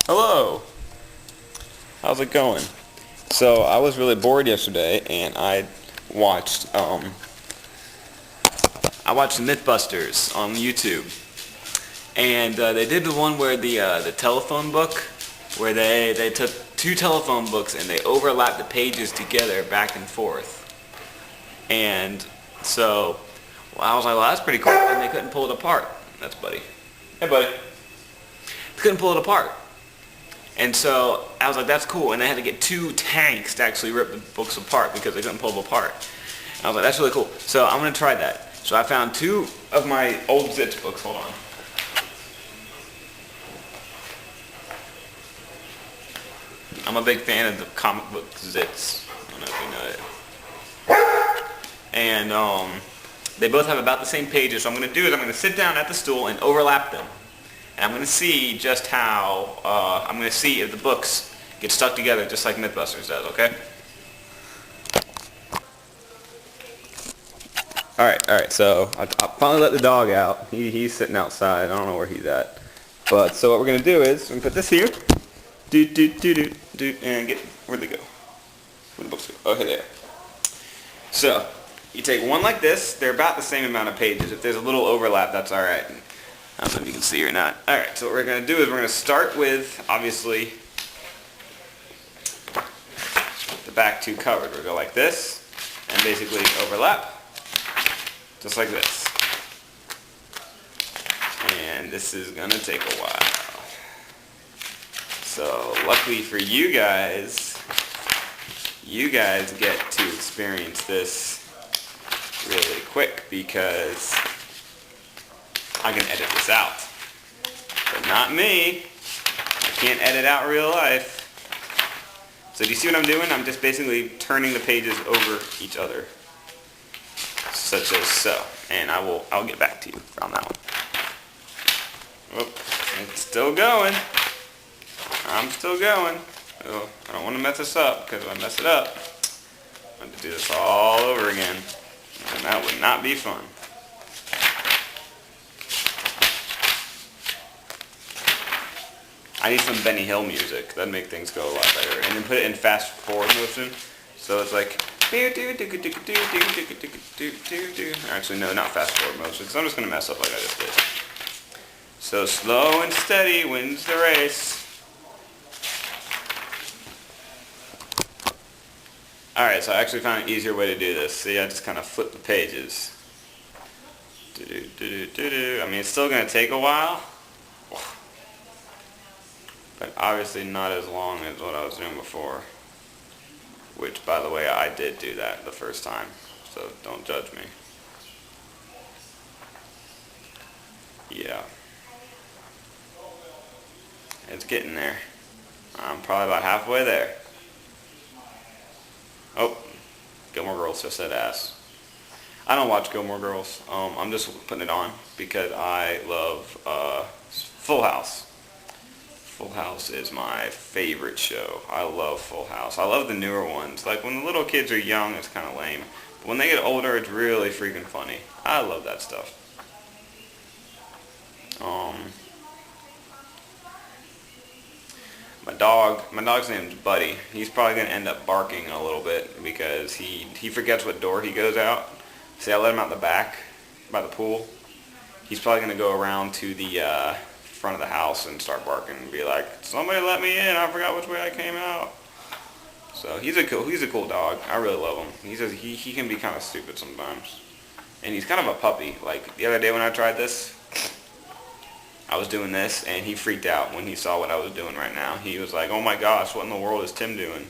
Hello. How's it going? So I was really bored yesterday, and watched um, I watched MythBusters on YouTube, and they did the one where the telephone book, where they took two telephone books and they overlapped the pages together back and forth, and so I was like, well, that's pretty cool, and they couldn't pull it apart. That's Buddy. Hey, Buddy. They couldn't pull it apart. And so I was like, that's cool. And they had to get two tanks to actually rip the books apart because they couldn't pull them apart. And I was like, that's really cool. So I'm going to try that. So I found two of my old Zitz books. Hold on. I'm a big fan of the comic book Zitz. I don't know if you know it. And they both have about the same pages. So what I'm going to do is I'm going to sit down at the stool and overlap them. And I'm going to see just how, I'm going to see if the books get stuck together just like MythBusters does, okay? Alright, so I finally let the dog out. He's sitting outside. I don't know where he's at. But, so what we're going to do is, we're going to put this here, and get, where'd they go? Where'd the books go? Okay, there. So, you take one like this. They're about the same amount of pages. If there's a little overlap, that's alright. I don't know if you can see or not. Alright, so what we're going to do is we're going to start with, obviously, the back two covered. We'll go like this, and basically overlap, just like this. And this is going to take a while. So, luckily for you guys get to experience this really quick because I can edit this out. But not me. I can't edit out real life. So do you see what I'm doing? I'm just basically turning the pages over each other. Such as so. And I'll get back to you on that one. Oh, it's still going. I'm still going. Oh, I don't want to mess this up because if I mess it up, I'm going to do this all over again. And that would not be fun. I need some Benny Hill music. That'd make things go a lot better. And then put it in fast forward motion. So it's like... Actually, no, not fast forward motion. Because I'm just going to mess up like I just did. So slow and steady wins the race. Alright, so I actually found an easier way to do this. See, I just kind of flip the pages. I mean, it's still going to take a while. But obviously not as long as what I was doing before. Which, by the way, I did do that the first time. So don't judge me. Yeah. It's getting there. I'm probably about halfway there. Oh, Gilmore Girls just said ass. I don't watch Gilmore Girls. I'm just putting it on because I love Full House. Full House is my favorite show. I love Full House. I love the newer ones. Like when the little kids are young, it's kind of lame. But when they get older, it's really freaking funny. I love that stuff. My dog's name's Buddy. He's probably going to end up barking a little bit because he forgets what door he goes out. See, I let him out the back by the pool. He's probably going to go around to the front of the house and start barking and be like, somebody let me in, I forgot which way I came out. So he's a cool dog. I really love him. He can be kind of stupid sometimes. And he's kind of a puppy. Like the other day when I tried this, I was doing this and he freaked out when he saw what I was doing right now. He was like, oh my gosh, what in the world is Tim doing?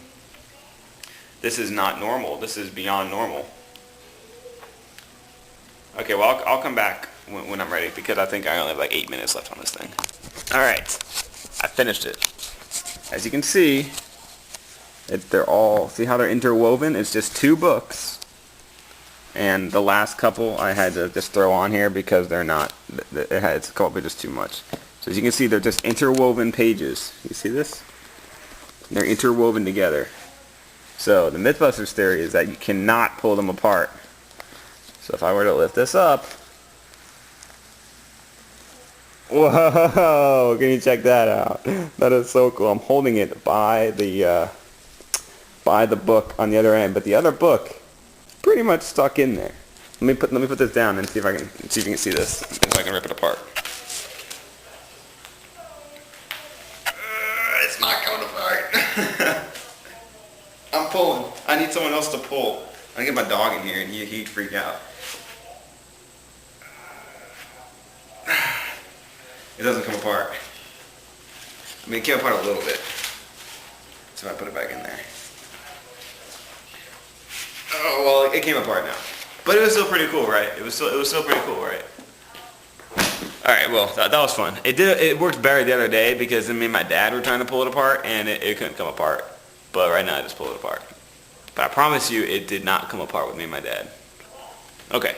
This is not normal. This is beyond normal. Okay, well I'll come back when I'm ready because I think I only have like 8 minutes left on this thing. Alright, I finished it. As you can see, see how they're interwoven? It's just two books. And the last couple I had to just throw on here because they're not, it's a couple pages too much. So as you can see, they're just interwoven pages. You see this? They're interwoven together. So the Mythbusters theory is that you cannot pull them apart. So if I were to lift this up, Whoa, can you check that out? That is so cool. I'm holding it by the book on the other end, but the other book is pretty much stuck in there. Let me put this down and see if you can see this. If I can rip it apart. It's not coming apart. I'm pulling. I need someone else to pull. I get my dog in here and he'd freak out. It doesn't come apart. I mean, it came apart a little bit. So I put it back in there. Oh, well, it came apart now. But it was still pretty cool, right? It was still pretty cool, right? Alright, well, that was fun. It worked better the other day because me and my dad were trying to pull it apart and it couldn't come apart. But right now I just pulled it apart. But I promise you it did not come apart with me and my dad. Okay.